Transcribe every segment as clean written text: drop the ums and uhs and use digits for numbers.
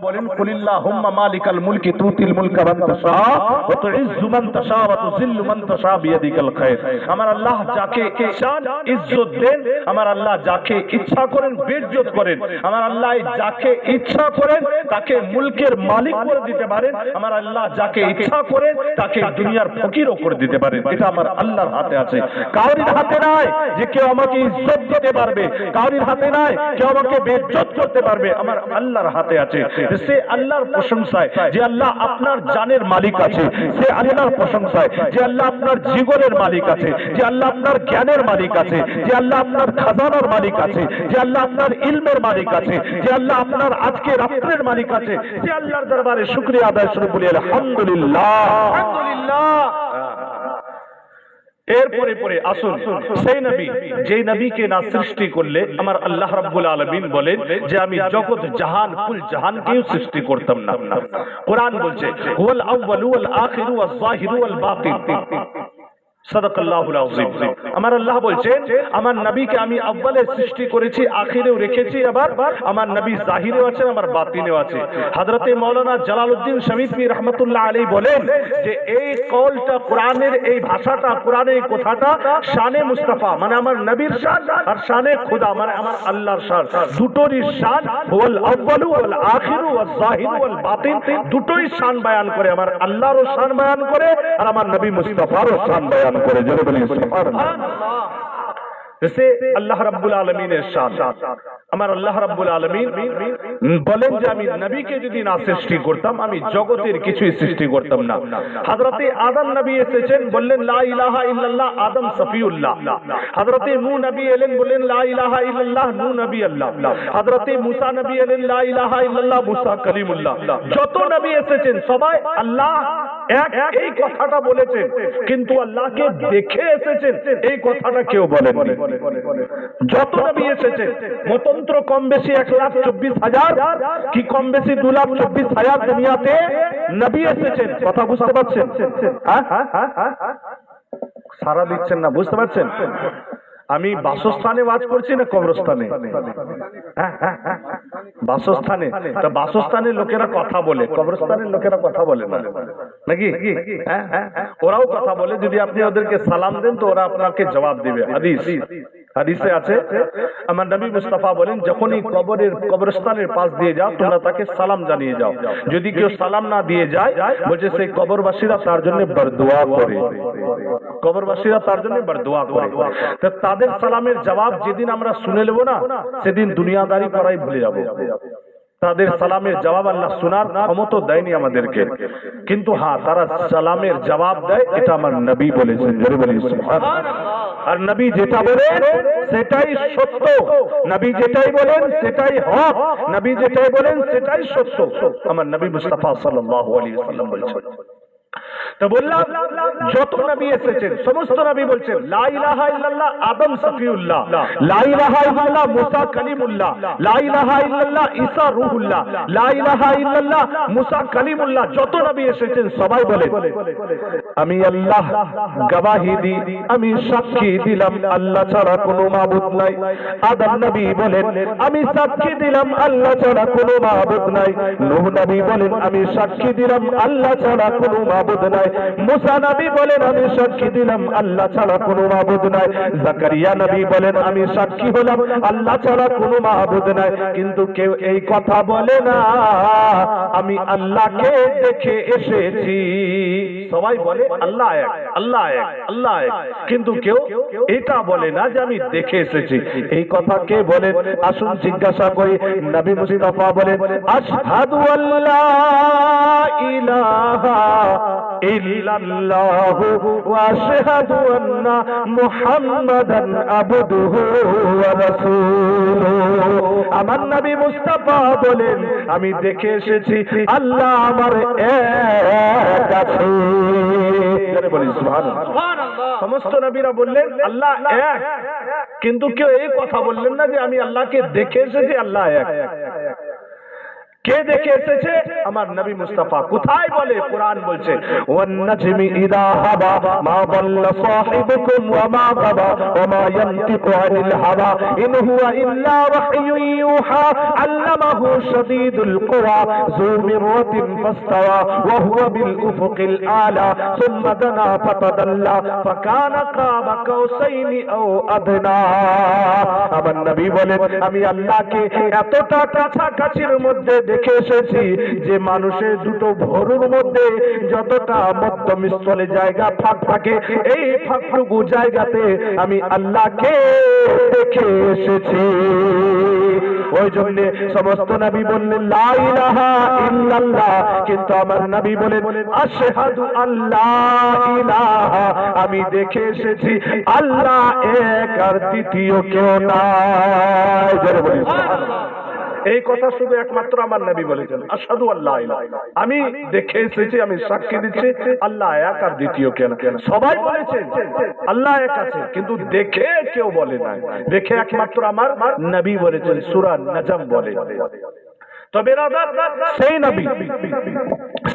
বলেন কুলিল্লাহুম্মা মালিকাল মুলকি তুতিল মুলকা মান তাশা ওয়া তুইজ্জু মান তাশা ওয়া তুযিল্লু মান তাশা বিয়াদিকাল খায়র। আমার আল্লাহ যাকে ইচ্ছান ইজ্জত দেন, আমার আল্লাহ যাকে ইচ্ছা করেন বেইজ্জত করেন। আমার আল্লাহ যাকে ইচ্ছা করেন তাকে মুলকের মালিক করে দিতে পারেন, আমার আল্লাহ যাকে ইচ্ছা করেন তাকে দুনিয়ার ফকিরও করে দিতে পারেন। এটা আমার আল্লাহর হাতে আছে, কারোর হাতে নাই যে কেউ আমাকে ইজ্জত দিতে পারবে, কারোর হাতে নাই কেউ আমাকে বেইজ্জত করতে পারবে, আমার আল্লাহর হাতে আছে। সে আল্লাহর প্রশংসায় যে আল্লাহ আপনার জানের মালিক আছে, সে আল্লাহর প্রশংসায় যে আল্লাহ আপনার জীবনের মালিক আছে, যে আল্লাহ আপনার জ্ঞানের মালিক আছে, যে আল্লাহ আপনার খাজানার মালিক আছে, যে আল্লাহ আপনার ইলমের মালিক আছে, যে আল্লাহ আপনার আজকে রাত্রের মালিক আছে, সে আল্লাহর দরবারে শুকরিয়া আদায় শুরু বলি আলহামদুলিল্লাহ আলহামদুলিল্লাহ। এরপরে পরে আসুন সেই নবী যেই নবীকে না সৃষ্টি করলে আমার আল্লাহ রাব্বুল আলামিন বলেন যে আমি জগৎ জাহান কুল জাহানকেও সৃষ্টি করতাম না। কোরআন বলছে হুয়াল আউয়ালু ওয়াল আখিরু ওয়াজ জাহিরু ওয়াল বাতিন। সাদাকাল্লাহুল আযীম। আমার আল্লাহ বলছেন আমার নবীকে আমি আউয়ালে সৃষ্টি করেছি, আখিরেও রেখেছি, আবার আমার নবী জাহিরেও আছেন, আমার বাতিনেও আছে। হযরতে মাওলানা জালালউদ্দিন শামীমি রাহমাতুল্লাহ আলাইহি বলেন যে এই কওলটা কোরআনের এই ভাষাটা কোরআনের এই কথাটা শানে মুস্তাফা মানে আমার নবীর শান আর শানে খোদা মানে আমার আল্লাহর শান, দুটোরই শান ওয়াল আউয়ালু ওয়াল আখিরু ওয়াজ জাহিরু ওয়াল বাতিন, দুটোই শান বয়ান করে, আমার আল্লাহরও শান বয়ান করে আর আমার নবী মুস্তাফারও শান বয়ান করে। জোরে বলি সুবহানাল্লাহ। जैसे अल्लाह रब्बुल आलमीনের শান, আমার আল্লাহ রাব্বুল আলামিন বলেন যে আমি নবীকে যদি না সৃষ্টি করতাম আমি জগতের কিছুই সৃষ্টি করতাম না। হযরতে আদম নবী এসেছেন বললেন লা ইলাহা ইল্লাল্লাহ, আদম সফিউল্লাহ। হযরতে নূহ নবী এলেন বললেন লা ইলাহা ইল্লাল্লাহ, নূহ নবী আল্লাহ। হযরতে মুসা নবী এলেন লা ইলাহা ইল্লাল্লাহ, মুসা কলিমুল্লাহ। যত নবী এসেছেন সবাই আল্লাহ এক এই কথাটা বলেছেন, কিন্তু আল্লাহকে দেখে এসেছেন এই কথাটা কেউ বলেননি। যত নবী এসেছেন মতন্ত্র কম বেশি 1,24,000 কি কম বেশি 2,24,000 দুনিয়াতে নবী এসেছেন। কথা বুঝতে পারছেন? সারা দিচ্ছেন না, বুঝতে পারছেন? আমি বাসস্থানে ওয়াজ করছি না কবরস্থানে? বাসস্থানে। তো বাসস্থানের লোকেরা কথা বলে, কবরস্থানের লোকেরা কথা বলে না নাকি? ওরাও কথা বলে, যদি আপনি ওদেরকে সালাম দেন তো ওরা আপনাকে জবাব দিবে। হাদিসে আছে আমার নবী মুস্তাফা বলেন যখনই কবরস্থানের পাশ দিয়ে যাও তোমরা তাকে সালাম জানিয়ে যাও, যদি কেউ সালাম না দিয়ে যায় বলছে সেই কবরবাসীরা তার জন্য বরদুয়া করে, কবরবাসীরা তার জন্য বরদুয়া করে। তো তাদের সালামের জবাব যেদিন আমরা শুনে নেব না সেদিন দুনিয়াদারি করাই ভুলে যাব। তাদের সালামের জবাব আল্লাহ শোনার ক্ষমতা দেয়নি আমাদেরকে, কিন্তু হ্যাঁ তারা সালামের জবাব দেয়, এটা আমার নবী বলেছেন। জোরে বলি সুবহানাল্লাহ। আর নবী যেটা বলেন সেটাই সত্য, নবী যেটাই বলেন সেটাই হক, নবী যেটাই বলেন সেটাই সত্য, আমার নবী মুস্তাফা সাল্লাল্লাহু আলাইহি ওয়াসাল্লাম বলেছেন। তো বললাম যত নবী এসেছেন সমস্ত নবী বলছেন লা ইলাহা ইল্লাল্লাহ, আদম সফিউল্লাহ, লা ইলাহা ইল্লাল্লাহ, মুসা কালিমুল্লাহ, লা ইলাহা ইল্লাল্লাহ, ঈসা রূহুল্লাহ, লা ইলাহা ইল্লাল্লাহ, মুসা কালিমুল্লাহ। যত নবী এসেছেন সবাই বলে আমি আল্লাহ গবাহি দি, আমি সাক্ষী দিলাম আল্লাহ ছাড়া কোনো মাবুদ নাই। আদম নবী বলেন আমি সাক্ষী দিলাম আল্লাহ ছাড়া কোনো মাবুদ নাই। নূহ নবী বলেন আমি সাক্ষী দিলাম আল্লাহ ছাড়া কোনো মাবুদ নাই। মুসা নবী বলেন আমি সাক্ষী দিলাম আল্লাহ ছাড়া কোনো মাবুদ নাই। জাকারিয়া নবী বলেন আমি সাক্ষী হলাম আল্লাহ ছাড়া কোনো মাবুদ নাই। কিন্তু কেউ এই কথা বলে না আমি আল্লাহকে দেখে এসেছি। সবাই বলে আল্লাহ এক, আল্লাহ এক, আল্লাহ এক, কিন্তু কেউ এটা বলে না যে আমি দেখে এসেছি। এই কথা কে বলেন? আসুন জিজ্ঞাসা করি। নবী মুস্তাফা বলেন আশহাদু আল্লা ইলাহা ইল্লাল্লাহু ওয়া আশহাদু আন্না মুহাম্মাদান আবদুহু ওয়া রাসূলুহু। আমার নবী মুস্তাফা বলেন আমি দেখে এসেছি আল্লাহ আমার এক আছে। বলি সুবহানাল্লাহ। সমস্ত নবীরা বললেন আল্লাহ এক, কিন্তু কেউ এই কথা বললেন না যে আমি আল্লাহকে দেখে এসেছি আল্লাহ এক। কে দেখে এসেছে? আমার নবী মুস্তাফা। কোথায় বলে? কোরআন বলছে ওয়ান নাজমি ইযা হাওয়া মা দাল্লা সাহিবুকুম ওয়া মা গাওয়া ওয়া মা ইয়ানতিকু আনিল হাওয়া ইন হুয়া ইল্লা ওয়াহয়ুন ইউহা আল্লামাহু শাদীদুল কুওয়া যু মিররাতিন ফাস্তাওয়া ওয়া হুয়া বিল উফুকিল আলা সুম্মা দানা ফাতাদাল্লা ফাকানা কাবা কাউসাইনি আও আদনা। আমার নবী বলেন আমি আল্লাহকে এতটা কাছাকাছির মধ্যে দেখে এসেছি যে মানুষের দুটো ভরুর মধ্যে যতটা মধ্যমস্থলে জায়গা ফাঁক থাকে, এই ফাঁকটুকু জায়গাতে আমি আল্লাহকে দেখে এসেছি। ওই জন্য সমস্ত নবী বললেন লা ইলাহা ইল্লাল্লাহ, কিন্তু আমার নবী বলেন আশহাদু আল্লাহ ইলাহা, আমি দেখে এসেছি আল্লাহ এক আর দ্বিতীয় কেউ নাই। জোরে বলি সুবহানাল্লাহ। এই কথা শুধু একমাত্র আমার নবী বলেছেন আশহাদু আল্লাহ ইলাহা, আমি দেখে এসেছি, আমি সাক্ষী দিচ্ছি আল্লাহ এক আর দ্বিতীয় কেন। সবাই বলেছেন আল্লাহ এক আছে, কিন্তু দেখে কেউ বলে নাই। দেখে একমাত্র আমার নবী বলেছেন, সূরা নজম বলে। তবে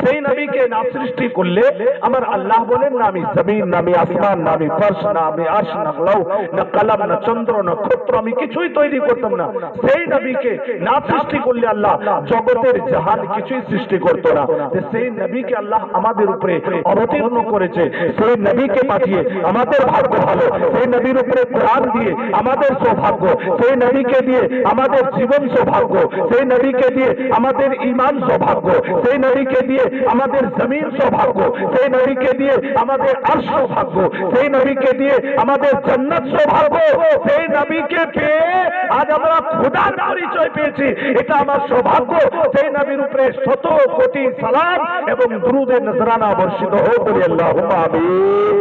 সেই নবীকে না সৃষ্টি করলে আমার আল্লাহ বলেন না আমি জমিন, না আমি আসমান, না আমি ফরশ, না আমি আরশ, না লৌহ, না কলম, না চন্দ্র, না নক্ষত্র, আমি কিছুই তৈরি করতাম না। সেই নবীকে না সৃষ্টি করলে আল্লাহ জগতের জাহান কিছুই সৃষ্টি করতো না। সেই নবীকে আল্লাহ আমাদের উপরে অবতীর্ণ করেছে, সেই নবীকে পাঠিয়ে আমাদের ভাগ্য ভালো, সেই নবীর উপরে কোরআন দিয়ে আমাদের সৌভাগ্য, সেই নবীকে দিয়ে আমাদের জীবন সৌভাগ্য, সেই নবীকে দিয়ে আমাদের ঈমান সৌভাগ্য, সেই নবীকে দিয়ে আমাদের জমিন সৌভাগ্য, সেই নবীকে দিয়ে আমাদের আরশ সৌভাগ্য, সেই নবীকে দিয়ে আমাদের জান্নাত সৌভাগ্য। সেই নবীকে পেয়ে আজ আমরা খোদার পরিচয় পেয়েছি, এটা আমার সৌভাগ্য। সেই নবীর উপরে শত কোটি সালাম এবং দুরুদের নজরানা বর্ষিত হোক, বলি আল্লাহুম্মা আমিন।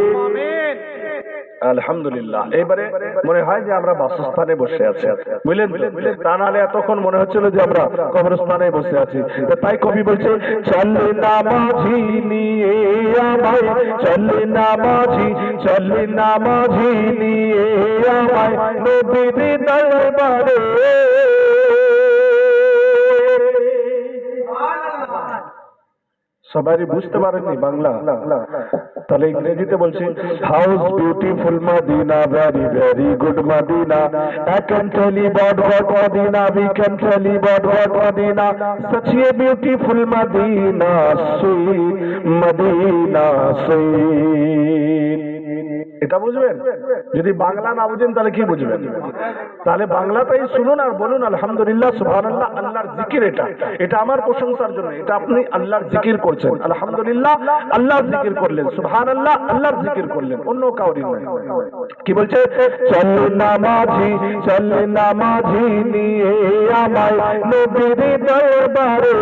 আলহামদুলিল্লাহ। এবারে মনে হয় যে আমরা বাসস্থানে বসে আছি, বুঝলেন? তা নাহলে এতক্ষণ মনে হচ্ছিল যে আমরা কবরস্থানে বসে আছি। তাই কবি বলছে চলে না মাঝি নিয়ে আমায়, চলে না মাঝি, চলে না মাঝি নিয়ে আমায় নবীর দরবারে। সবাই বুঝতে পারেননি বাংলা, তাহলে ইংরেজিতে বলছি house beautiful Madina, very very good Madina, I can tell you about what Medina, we can tell you about what Medina, such a beautiful Medina, sweet Medina, sweet। এটা বুঝবেন? যদি বাংলা না বুঝেন তাহলে কি বুঝবেন? তাহলে বাংলাটাই শুনুন আর বলুন আলহামদুলিল্লাহ, সুবহানাল্লাহ। আল্লাহর জিকির এটা আমার প্রশংসার জন্য, এটা আপনি আল্লাহর জিকির করছেন। আলহামদুলিল্লাহ আল্লাহর জিকির করলেন, সুবহানাল্লাহ আল্লাহর জিকির করলেন, অন্য কাউরি নয়। কি বলছে? চল না মাঝি, চল না মাঝি নিয়ে আমায় নবীর দরবারে।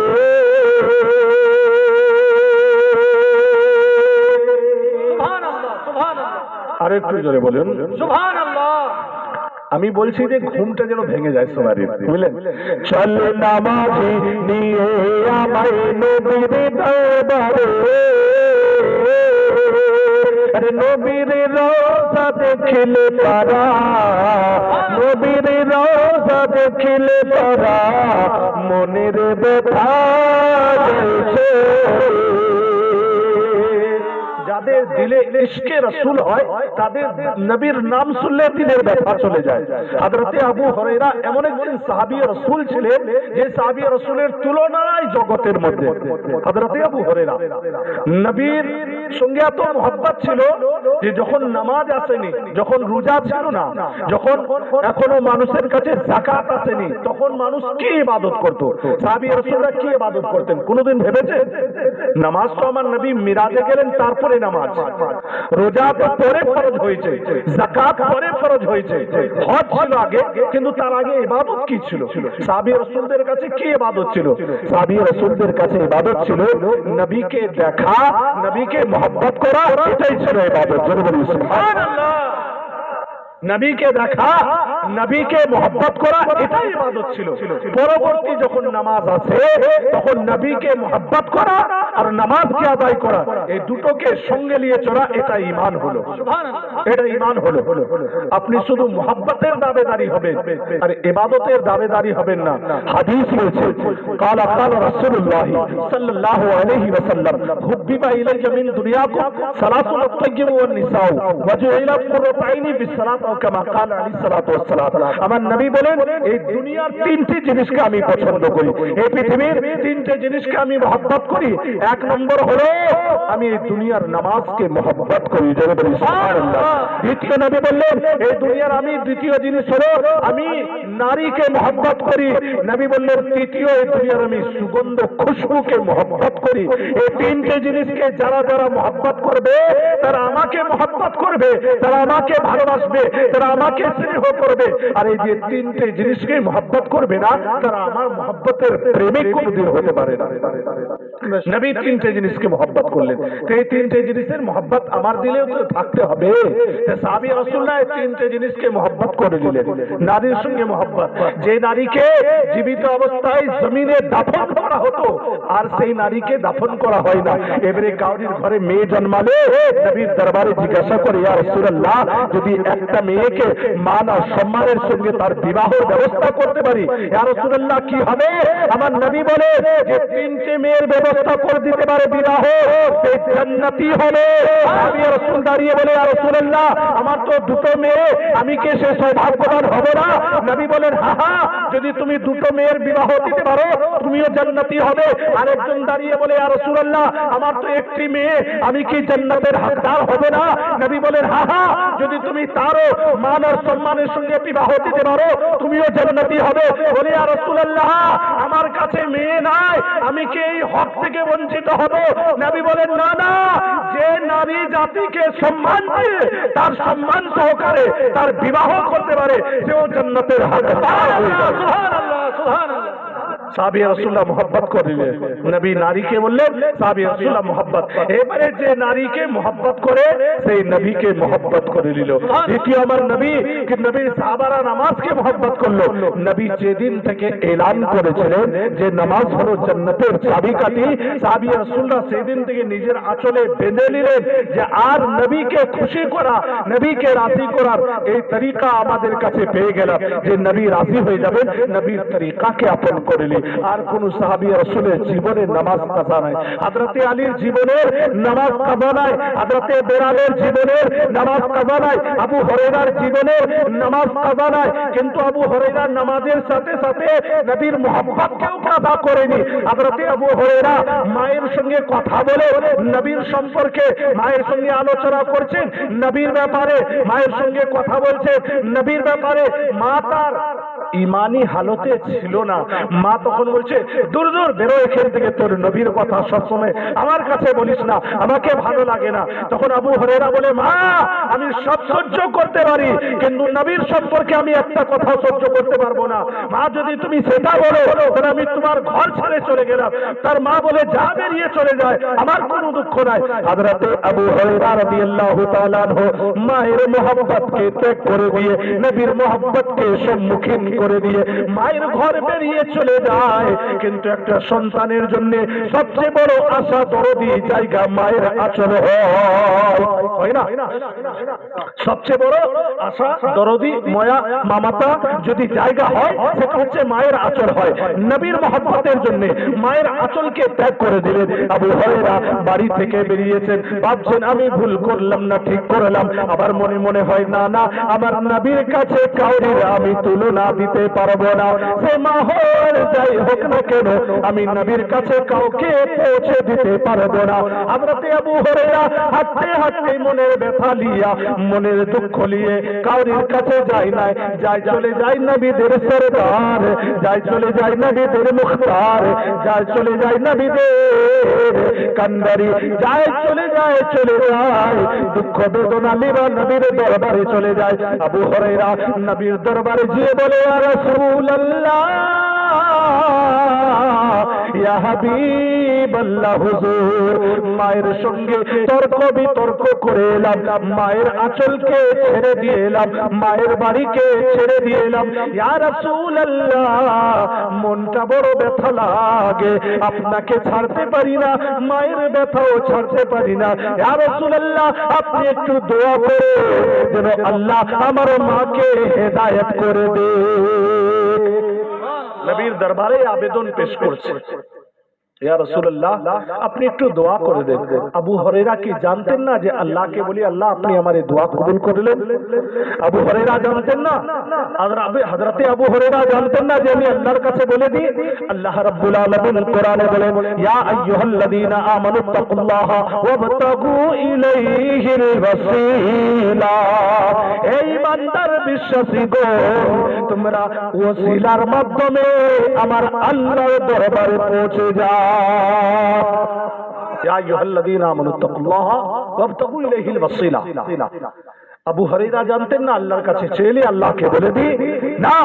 আর একটু জোরে বলুন সুবহানাল্লাহ। আমি বলছি যে ঘুমটা যেন ভেঙে যায় সবারই, বুঝলেন? চল না মাঝি নিয়ে আমায় নবীর দরবারে, আরে নবীর রওজা দেখিলে পারা, নবীর রওজা দেখিলে পারা মনের ব্যথা যাইছে। যাদের দিলে ইশকে রাসূল হয় তাদের নবীর নাম শুনলে দিলের ব্যথা চলে যায়। হযরতে আবু হুরায়রা এমন একজন সাহাবী রাসূল ছিলেন যে সাহাবী রাসূলের তুলনা নাই জগতের মধ্যে। হযরতে আবু হুরায়রা নবীর সঙ্গে এত মহব্বত ছিল যে যখন নামাজ আসেনি, যখন রোজা ছিল না, যখন এখনো মানুষের কাছে যাকাত আসেনি, তখন মানুষ কি ইবাদত করত? সাহাবী রাসূলরা কি ইবাদত করতেন কোনদিন ভেবেছেন? নামাজ তো আমার নবী মিরাজে গেলেন তারপরে নামাজ, রোজা তো পরে ফরজ হয়েছে, যাকাত পরে ফরজ হয়েছে, হজ ছিল আগে, কিন্তু তার আগে ইবাদত কি ছিল? সাহাবী রাসূলদের কাছে কি ইবাদত ছিল? সাহাবী রাসূলদের কাছে ইবাদত ছিল নবীকে দেখা, নবীকে মহব্বত করা, এটাই ছিল ইবাদত। জোরে বলুন সুবহানাল্লাহ। নবীকে দেখা, নবীকে মোহাব্বত করা, এটাই ইবাদত ছিল। পরবর্তী যখন নামাজ আসে তখন নবীকে মোহাব্বত করা আর নামাজকে আদায় করা, এই দুটোকে সঙ্গে নিয়ে চলা, এটা ঈমান হলো। এটা ঈমান হলো। আপনি শুধু মোহাব্বতের দাবিদারি হবেন আর ইবাদতের দাবিদারি হবেন না। হাদিস রয়েছে, কালা কালা রাসূলুল্লাহ সাল্লাল্লাহু আলাইহি ওয়াসাল্লাম, হুব্বিবা ইলাইয়া মিন দুনিয়াকুম সালাতুল তাইয়্যিব ওয়ান নিসাউ ওয়া জুইলা কুররাতু আইনি বিসসালাত ও কামা কালা আলাইহিস সালাতু ওয়াস সালাম। আমার নবী বলেন, এই দুনিয়ার তিনটি জিনিসকে আমি পছন্দ করি, এই পৃথিবীর তিনটি জিনিসকে আমি মহব্বত করি। এক নম্বর হলো আমি এই দুনিয়ার নামাজকে মহব্বত করি। জোরে বলি সুবহানাল্লাহ। দ্বিতীয় নবী বললেন, এই দুনিয়ার আমি দ্বিতীয় জিনিস হলো আমি নারীকে মহব্বত করি। নবী বললেন, তৃতীয় এই দুনিয়ার আমি সুগন্ধ খুশবুকে মহব্বত করি। এই তিনটে জিনিসকে যারা যারা মহব্বত করবে তারা আমাকে মহব্বত করবে, তারা আমাকে ভালোবাসবে, তারা আমাকে স্নেহ করবে। আর এই যে তিনটে জিনিসকে মহব্বত করবে না, তারা আমার মহব্বতের প্রেমিক কোনদিন হতে পারে না। নবী তিনটে জিনিসকে মহব্বত করলেন, এই তিনটে জিনিসের মহব্বত আমার দিলেও তো থাকতে হবে। সাহাবী রাসূলুল্লাহ এই তিনটে জিনিসকে মহব্বত করে দিলেন। নারীর সঙ্গে মহব্বত, যে নারীকে জীবিত অবস্থায় জমিনে দাফন করা হতো আর সেই নারীকে দাফন করা হয় না। এবারে কাউরির ঘরে মেয়ে জন্মালে নবীর দরবারে জিজ্ঞাসা করে, ইয়া রাসূলুল্লাহ, যদি একটা মেয়েকে মান আর সম্মানের সঙ্গে তার বিবাহের ব্যবস্থা করতে পারি, ইয়া রাসূলুল্লাহ কি হবে? আমার নবী বলে, যে তিনটে মেয়ের ব্যবস্থা করে দিতে পারে বিবাহ, সে জান্নাতি হবে। আমি রাসূল দাঁড়িয়ে বলে, ইয়া রাসূলুল্লাহ, আমার তো দুটো মেয়ে, আমি কি সে সৌভাগ্যবান হব না? নবী বলেন, হ্যাঁ হ্যাঁ, যদি তুমি দুটো মেয়ের বিবাহ দিতে পারো তুমিও জান্নাতি হবে। আরেকজন দাঁড়িয়ে বলে, ইয়া রাসূলুল্লাহ, আমার তো একটি মেয়ে, আমি কি জান্নাতের হকদার হবে না? নবী বলেন, হ্যাঁ হ্যাঁ, যদি তুমি তারও মান আর সম্মানের সঙ্গে বিবাহ দিতে পারো তুমিও জান্নাতি হবে। বলে, ইয়া রাসূলুল্লাহ, আমার কাছে মেয়ে নাই, আমি কি এই হক থেকে বঞ্চিত হব? নবী বলেন, না না, যে নারী জাতিকে সম্মান দিয়ে তার সম্মান সহকারে তার বিবাহ করতে পারে সেও জান্নাতের হকদার হয়ে যাবে। সুবহানাল্লাহ, সুবহানাল্লাহ। সাহাবী রাসূলুল্লাহ মহব্বত করলেন, নবী নারীকে বললেন, সাহাবী রাসূলুল্লাহ মহব্বত। এবারে যে নারীকে মহব্বত করে সেই নবীকে মহব্বত করে নিল। দ্বিতীয় আমার নবী, কি নবীর সাহাবারা নামাজকে মহব্বত করলো। নবী যেদিন থেকে এলান করেছিলেন যে নামাজ হলো জান্নাতের চাবিকাঠি, সাহাবী রাসূলুল্লাহ সেদিন থেকে নিজের আঁচলে বেঁধে নিলেন যে আর নবীকে খুশি করা, নবীকে রাজি করার এই তরিকা আমাদের কাছে পেয়ে গেলাম যে নবী রাজি হয়ে যাবেন, নবীর তরিকাকে আপন করে নি। আর কোন সাহাবী রাসূলের জীবনে নামাজ কাজা নাই। হযরতে আলীর জীবনের নামাজ কাজা নাই, হযরতে বেলালের জীবনের নামাজ কাজা নাই, আবু হুরায়রার জীবনের নামাজ কাজা নাই। কিন্তু আবু হুরায়রার নামাজের সাথে সাথে নবীর মুহাব্বতকেও কাজা করেনি। হযরতে আবু হুরায়রা মায়ের সঙ্গে কথা বলে নবীর সম্পর্কে, মায়ের সঙ্গে আলোচনা করছেন নবীর ব্যাপারে, মায়ের সঙ্গে কথা বলছেন নবীর ব্যাপারে। মা তার ইমানি হালতে ছিল না। মা তখন বলছে, দূর দূর বেরো এখান থেকে, তোর নবীর কথা সবসময় আমার কাছে বলিস না, আমাকে ভালো লাগে না। তখন আবু হুরায়রা বলে, মা আমি সব সহ্য করতে পারি কিন্তু নবীর সম্পর্কে আমি একটা কথা সহ্য করতে পারবো না। মা যদি তুমি সেটা বলো তাহলে আমি তোমার ঘর ছেড়ে চলে গেলাম। তার মা বলে, যা, বেরিয়ে চলে যায়, আমার কোনো দুঃখ নাই। হযরতে আবু হুরায়রা রাদিয়াল্লাহু তাআলা আনহু মায়ের মুহাব্বতকে ত্যাগ করে দিয়ে নবীর মুহাব্বতকে সম্মুখীন করে দিয়ে মায়ের ঘর বেরিয়ে চলে যায়। কিন্তু একটা সন্তানের জন্য সবচেয়ে বড় আশা দরদি জায়গা মায়ের আঁচল হয় না? সবচেয়ে বড় আশা দরদি মায়া মামাতা যদি জায়গা হয় সেটা হচ্ছে মায়ের আঁচল হয়। নবীর মুহাব্বতের জন্য মায়ের আঁচলকে ত্যাগ করে দিলেন। আবু হুরায়রা বাড়ি থেকে বেরিয়েছেন, ভাবছেন আমি ভুল করলাম না ঠিক করলাম। আবার মনে মনে হয়, না না, আমার নবীর কাছে কাউরির আমি তুলনা দিতে পারবো না। সে মা হোক যাই হোক না কেন, আমি নবীর কাছে কাউকে পৌঁছে দিতে পারবো না। হযরতে আবু হুরায়রা হাঁটতে হাঁটতে মনের ব্যথা লিয়া, মনের দুঃখ নিয়ে কাউরির কাছে যায় না, যায় চলে যায় নবীদের সরদার, যায় চলে যায় নবীদের মুখতার, যায় চলে যায় নবীদের কান্দারি, যায় চলে যায় দুঃখ বেদনা লিবা নবীর দরবারে চলে যায়। আবু হুরায়রা নবীর দরবারে গিয়ে বলে, ইয়া রাসূলুল্লাহ, ইয়া হাবিবাল্লাহ হুজুর, মায়ের সঙ্গে তর্ক বিতর্ক করে এলাম, মায়ের আঁচলকে ছেড়ে দিয়ে এলাম, মায়ের বাড়িকে ছেড়ে দিয়ে এলাম। ইয়া রাসূলুল্লাহ, মনটা বড় ব্যথা লাগে, আপনাকে ছাড়তে পারি না, মায়ের ব্যথাও ছাড়তে পারি না। ইয়া রাসূলুল্লাহ, আপনি একটু দোয়া করে যেন আল্লাহ আমার মাকে হেদায়েত করে দে। নবীর দরবারে আবেদন পেশ করছে, ইয়া রাসূলুল্লাহ আপনি একটু দোয়া করে দেন। আবু হুরায়রা কি জানতেন না যে আল্লাহকে বলি আল্লাহ আপনি আমার এই দোয়া কবুল করলেন? আবু হুরায়রা জানতেন না? হযরতে আবু হুরায়রা জানতেন না যে আমি আল্লাহর কাছে বলে দিই? আল্লাহ রাব্বুল আলামিন কোরআনে বলেন, ইয়া আইয়ুহাল্লাযীনা আমানু তাকুল্লাহা ওয়াবতাগু ইলাইহিল ওয়াসিলা। এই বান্দার বিশ্বাসী গো, তোমরা ওসিলার মাধ্যমে আমার আল্লাহর দরবারে পৌঁছে যাও। ইয়া আইয়ুহাল্লাযীনা আমানু তাকুল্লাহা ওয়াবতাগু ইলাইহিল ওয়াসিলা। আবু হুরায়রা জানতেন না আল্লাহর কাছে চেয়ে আল্লাহকে বলে দি? না,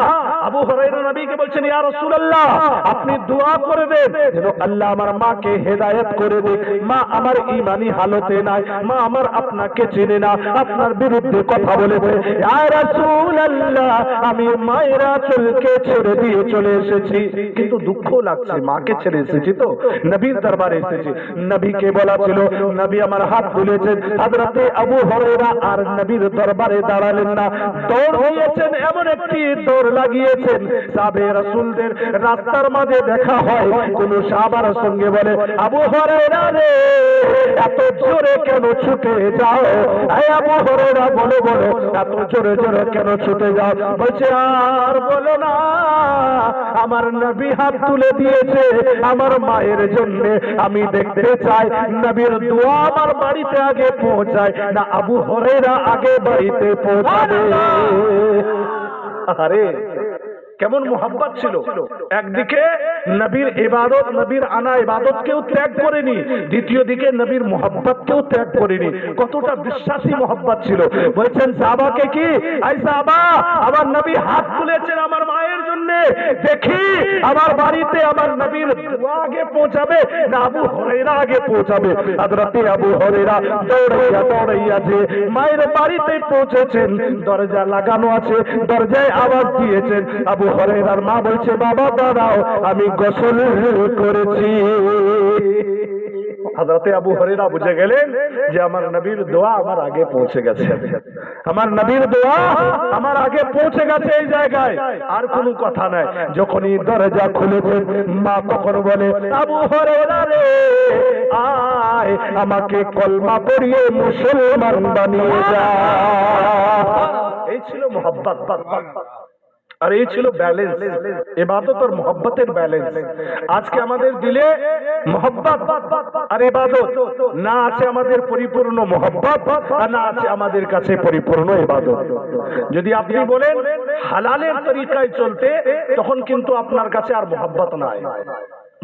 আবু হুরায়রা নবীকে বলছেন, ইয়া রাসূলুল্লাহ আপনি দোয়া করে দেন যেন আল্লাহ আমার মাকে হেদায়েত করে দেয়। মা আমার ঈমানি হালতে নাই, মা আমার আপনাকে চেনে না, আপনার বিরুদ্ধে কথা বলেছে। ইয়া রাসূলুল্লাহ আমি মায়ের আঁচলকে ছেড়ে দিয়ে চলে এসেছি, কিন্তু দুঃখ লাগছে, মাকে ছেড়ে এসেছি তো নবীর দরবারে এসেছি। নবীকে বলা ছিল, নবী আমার হাত তুলেছেন। হযরতে আবু হুরায়রা আর নবীর দরবারে দাঁড়ালেন না, দৌড় দিয়েছেন, এমন একটি দৌড় লাগিয়েছেন সাহাবে রাসূলদের রাস্তার মাঝে দেখা হয়, কোন সাহাবার সঙ্গে বলে, আবু হুরায়রা রে এত জোরে কেন ছুটে যাও? এই আবু হুরায়রা বলো বলো এত জোরে জোরে কেন ছুটে যাও? বলছে আর বলো না, আমার নবী হাত তুলে দিয়েছে আমার মায়ের জন্য, আমি দেখতে চাই নবীর দোয়া আমার বাড়িতে আগে পৌঁছায় না আবু হুরায়রা আগে বাড়িতে পৌঁছাবে। আরে কেমন মোহাব্বত ছিল! একদিকে নবীর ইবাদত, নবীর আনা ইবাদতকেও ত্যাগ করেনি, দ্বিতীয় দিকে নবীর মোহাব্বতকেও ত্যাগ করেনি। কতটা বিশ্বাসী মোহাব্বত ছিল! বলছেন সাহাবাকে, কি আই সাহাবা, আমার নবী হাত তুলেছেন আমার মায়ের জন্য, দেখি আমার বাড়িতে আমার নবীর দোয়া আগে পৌঁছাবে না আবু হুরায়রা আগে পৌঁছাবে। হযরতে আবু হুরায়রা দৌড়াইয়া দৌড়াইয়া যে মায়ের বাড়িতে পৌঁছেছেন, দরজা লাগানো আছে, দরজায় আওয়াজ দিয়েছেন। আবু হুরায়রার মা বলছে, বাবা দাঁড়াও আমি গোসল করেছি। হযরতে আবু হুরায়রা বুঝে গেলেন যে আমার নবীর দোয়া আমার আগে পৌঁছে গেছে, আমার নবীর দোয়া আমার আগে পৌঁছে গেছে এই জায়গায়, আর কোনো কথা নাই। যখনই দরজা খুলেছেন, মা তখন বলে, আবু হুরায়রা রে আয় আমাকে কলমা পড়িয়ে মুসলমান বানিয়ে যা। এই ছিল মোহাব্বত, আর এই ছিল ব্যালেন্স, ইবাদত আর মোহাব্বতের ব্যালেন্স। আজকে আমাদের দিলে মোহাব্বত আর ইবাদত না আছে, আমাদের পরিপূর্ণ মোহাব্বত আর না আছে আমাদের কাছে পরিপূর্ণ ইবাদত। যদি আপনি বলেন হালালের তরিকায় চলতে, তখন কিন্তু আপনার কাছে আর মোহাব্বত নাই।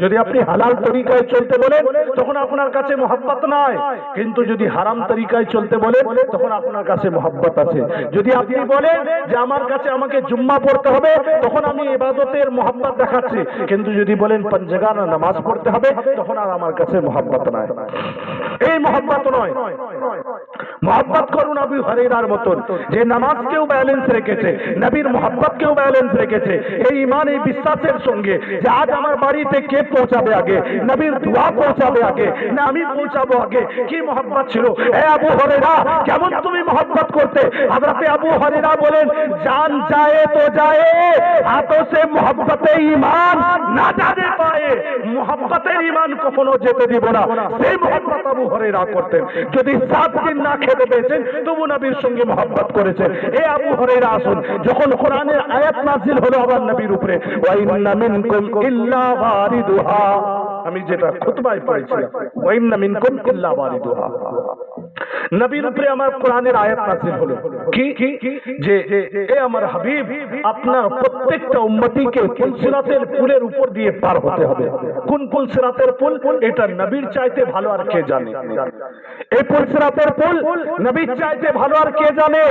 যদি আপনি হালাল তরিকায় চলতে বলেন, তখন আপনার কাছে মোহাব্বত নাই। কিন্তু যদি হারাম তরিকায় চলতে বলেন, তখন আপনার কাছে মোহাব্বত আছে। যদি আপনি বলেন যে আমার কাছে আমাকে জুম্মা পড়তে হবে, তখন আমি ইবাদতের মোহাব্বত দেখাচ্ছি। কিন্তু যদি বলেন পাঁচগানা নামাজ পড়তে হবে, তখন আর আমার কাছে মোহাব্বত নাই। এই মোহাব্বত নয়। মোহাব্বত করুন আবু হুরায়রার মতন, যে নামাজকেও ব্যালেন্স রেখেছে, নবীর মোহাব্বতকেও ব্যালেন্স রেখেছে, এই ঈমান, এই বিশ্বাসের সঙ্গে যে আজ আমার বাড়িতে কে পৌঁছাবে আগে, নবীর দোয়া পৌঁছাবে আগে না আমি পৌঁছাবো আগে। কি মোহাব্বত ছিল! এ আবু হুরায়রা কেমন তুমি মোহাব্বত করতে! হযরতে আবু হুরায়রা বলেন, জান যায় তো যায়, হাতোं से মোহাব্বতে ঈমান না জানে পায়ে, মোহাব্বতের ঈমান কখনো যেতে দিব না। সেই মোহাব্বত আবু হুরায়রা করতেন। যদি 7 দিন না খেতে পেয়েছেন, তবু নবীর সঙ্গে মোহাব্বত করেছেন। এ আবু হুরায়রা আসুন, যখন কোরআনের আয়াত নাযিল হলো আবার নবীর উপরে, ওয়া ইন্না মিনকুম ইল্লা ওয়ারিদুহা, আমি যেটা খুতবায় পড়েছিলাম, ওয়া ইন্না মিনকুম ইল্লা ওয়ারিদুহা, নবীর উপরে আমার কোরআনের আয়াত নাযিল হলো কি যে এ আমার হাবিব, আপনার প্রত্যেকটা উম্মতিকে পুলসিরাতের পুলের উপর দিয়ে পার হতে হবে। কোন পুলসিরাতের পুল? এটা নবীর চাইতে ভালো আর কে জানে? এই পুলসিরাতের পুল নবীর চাইতে ভালো আর কে জানে,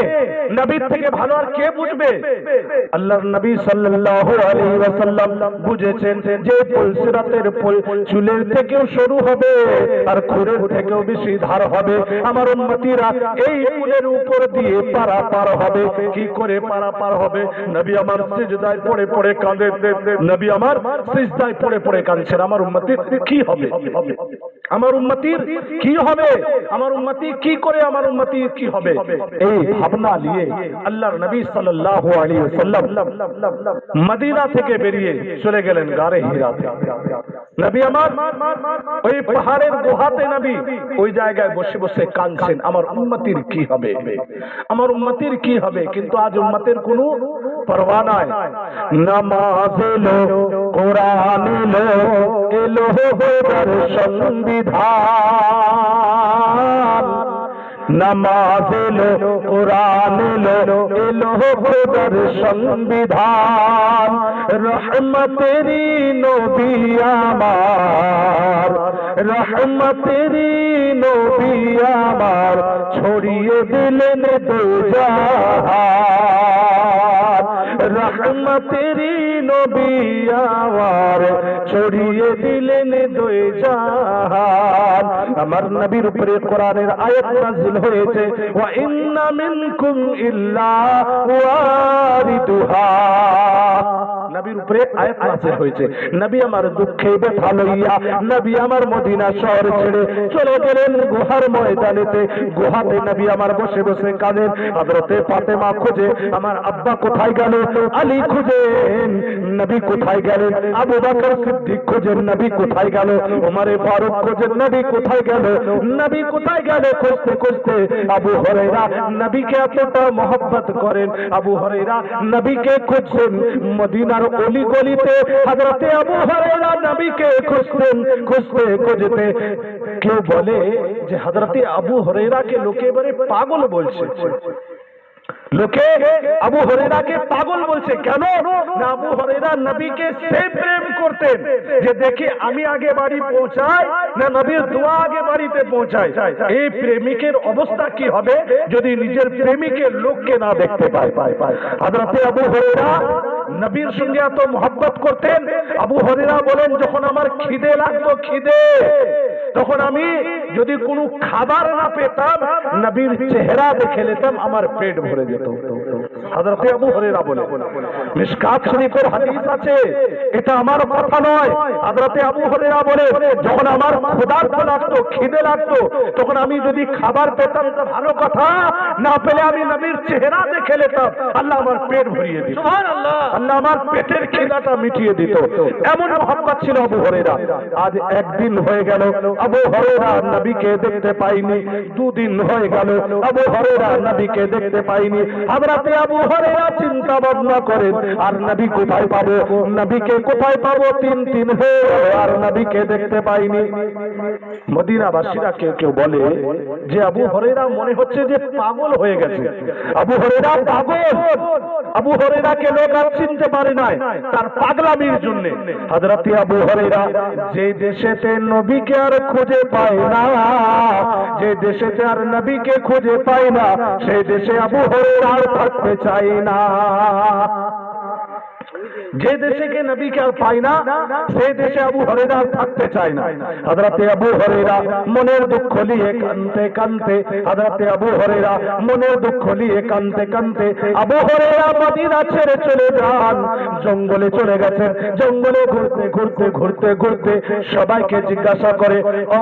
নবীর থেকে ভালো আর কে বুঝবে? আল্লাহর নবী সাল্লাল্লাহু আলাইহি ওয়াসাল্লাম বুঝেছেন যে পুলসিরাতের পুল চুলের থেকেও সরু হবে আর খুরের থেকেও বেশি ধার হবে। আমার উম্মতিরা এই পুলের উপর দিয়ে পারাপার হবে। কি করে পারাপার হবে? নবী আমার সিজদায় পড়ে পড়ে কাঁদেন, নবী আমার সিজদায় পড়ে পড়ে কাঁদছেন। আমার উম্মতির কি হবে? আমার উম্মতির কি হবে? আমার উম্মতি কি করে, আমার উম্মতি কি হবে? এই ভাবনা নিয়ে আল্লাহর নবী সাল্লাল্লাহু আলাইহি ওয়াসাল্লাম মদিনা থেকে বেরিয়ে চলে গেলেন গারে হিরাতে। নবী আমার ওই পাহাড়ের গুহাতে নবী ওই জায়গায় বসে বসে কাঁদছেন, আমার উম্মতির কি হবে, আমার উম্মতির কি হবে। কিন্তু আজ উম্মতের কোনো পরোয়া নাই। নামাজ এলো, কোরআন এলো, এলো দর্শন বিধান। নামাজ এলো, কোরআন এলো, এলো দর্শন বিধান। রহমতেরি নবী আমার, রহমতেরি নবী আমার, ছড়িয়ে দিলেন দুজাহান। রহমতেরি নবী আমার, ছড়িয়ে দিলেন দুজাহান। আমার নবীর উপরে কোরআনের আয়াত নাযিল হয়েছে, ওয়া ইন্না মিনকুম ইল্লা ওয়ারিদুহা। নবীর উপরে আয়াত নাযিল হয়েছে। নবী আমার দুঃখে ব্যথা লইয়া নবী আমার মদিনা শহর ছেড়ে চলে গেলেন গুহার ময়দানেতে। গুহাতে নবী আমার বসে বসে কাঁদেন। হযরতে ফাতেমা খুঁজে আমার আব্বা কোথায় গেল, আলী খুঁজেন নবী কোথায় গেলেন, আবু বকর সিদ্দিক খুঁজেন নবী কোথায় গেল, ওমর ফারুক খুঁজেন নবী কোথায় গেল, নবী কোথায় গেল। খুঁজতে খুঁজতে আবু হুরায়রা নবীকে এতটা মহব্বত করেন, আবু হুরায়রা নবীকে খুঁজছেন মদিনার অলি গলিতে। হযরতে আবু হুরায়রা নবীকে খুঁজতেন, খুঁজতে খুঁজতে কেউ বলে যে হযরতে আবু হুরায়রাকে লোকে এবারে পাগল বলছে। লোকে আবু হুরায়রাকে পাগল বলছে কেন? না, আবু হুরায়রা নবীকে সে প্রেম করতেন যে দেখে আমি আগে বাড়ি পৌঁছাই না নবীর দোয়া আগে বাড়িতে পৌঁছায়। এই প্রেমিকের অবস্থা কি হবে যদি নিজের প্রেমিকের লোককে না দেখতে পায়? হযরতে আবু হুরায়রা নবীর সঙ্গে এত মহব্বত করতেন। আবু হুরায়রা বলেন, যখন আমার খিদে লাগতো, খিদে, তখন আমি যদি কোনো খাবার না পেতাম নবীর চেহারা দেখে নিতাম, আমার পেট ভরে যেত। হযরতে আবু হুরায়রা বলে, মিশকাত শরীফের হাদিস আছে, এটা আমার কথা নয়। হযরতে আবু হুরায়রা বলে, যখন আমার ক্ষুধার্ত লাগতো, খিদে লাগতো, তখন আমি যদি খাবার পেতাম তো ভালো কথা, না পেলে আমি নবীর চেহারা দেখে নিতাম, আল্লাহ আমার পেট ভরিয়ে দিত, সুবহানাল্লাহ, আল্লাহ আমার পেটের খিদাটা মিটিয়ে দিত। এমন মহব্বত ছিল আবু হুরায়রা। আজ একদিন হয়ে গেল আবু হুরায়রা নবীকে দেখতে পাইনি, দুদিন হয়ে গেল আবু হুরায়রা নবীকে দেখতে পাইনি। হযরতে আবু হুরায়রা চিন্তা ভাবনা করেন, আর নবী কোথায় পাবো, নবীকে কোথায় পাবো? তিন হয়ে গেল আর নবীকে দেখতে পাইনি। মদিনাবাসীরা কেউ কেউ বলে যে আবু হুরায়রা মনে হচ্ছে যে পাগল হয়ে গেছে, আবু হুরায়রা পাগল, আবু হুরায়রাকে লোক আর চিনতে পারে নাই তার পাগলামির জন্য। হযরতে আবু হুরায়রা যে দেশেতে নবীকে আর খুঁজে পায় না, যে দেশেতে আর নবীকে খুঁজে পায় না, সেই দেশে আবু হুরায়রা আর থাকতে চায় না। যে দেশে কে নবীকে আর পায় না, সেই দেশে আবু হুরায়রা থাকতে চায় না। হযরতে আবু হুরায়রা মনের দুঃখ নিয়ে কাঁদতে কাঁদতে, হযরতে আবু হুরায়রা মনের দুঃখ নিয়ে কাঁদতে কাঁদতে আবু হুরায়রা মদিনা ছেড়ে চলে যান, জঙ্গলে চলে গেছেন। জঙ্গলে ঘুরতে ঘুরতে ঘুরতে ঘুরতে সবাইকে জিজ্ঞাসা করে, ও